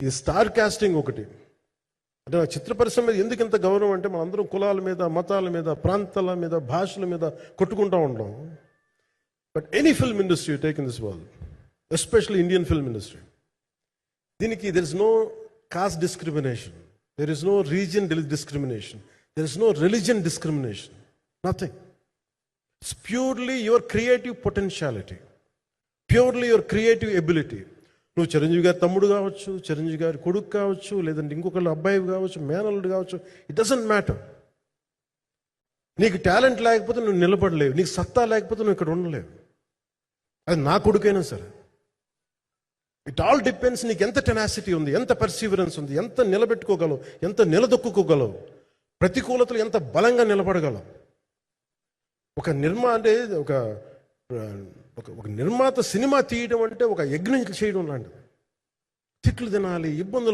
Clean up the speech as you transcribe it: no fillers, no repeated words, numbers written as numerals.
ఈ star casting ఒకటి. అంటే చిత్ర పరిశ్రమ మీద ఎందుకు ఇంత గౌరవం అంటే మనందరం కులాల మీద, మతాల మీద, ప్రాంతాల మీద, భాషల మీద కొట్టుకుంటూ ఉంటాం. But any film industry take in this world, especially Indian film industry, దీనికి there is no caste discrimination, there is no region discrimination, there is no religion discrimination, nothing. It's purely your creative potentiality, purely your creative ability. నువ్వు చిరంజీవి గారి తమ్ముడు కావచ్చు, చిరంజీవి గారి కొడుకు కావచ్చు, లేదంటే ఇంకొకళ్ళు అబ్బాయి కావచ్చు, మేనల్లుడు కావచ్చు, ఇట్ డజంట్ మ్యాటర్. నీకు టాలెంట్ లేకపోతే నువ్వు నిలబడలేవు, నీకు సత్తా లేకపోతే నువ్వు ఇక్కడ ఉండలేవు. అది నా కొడుకైనా సరే. ఇట్ ఆల్ డిపెండ్స్ నీకు ఎంత టెనాసిటీ ఉంది, ఎంత పర్సీవరెన్స్ ఉంది, ఎంత నిలబెట్టుకోగలవు, ఎంత నిలదొక్కుకోగలవు, ప్రతికూలతలు ఎంత బలంగా నిలబడగలవు. ఒక నిర్మాత సినిమా తీయడం అంటే ఒక యజ్ఞం చేయడం లాంటిది. తిట్లు తినాలి, ఇబ్బందులు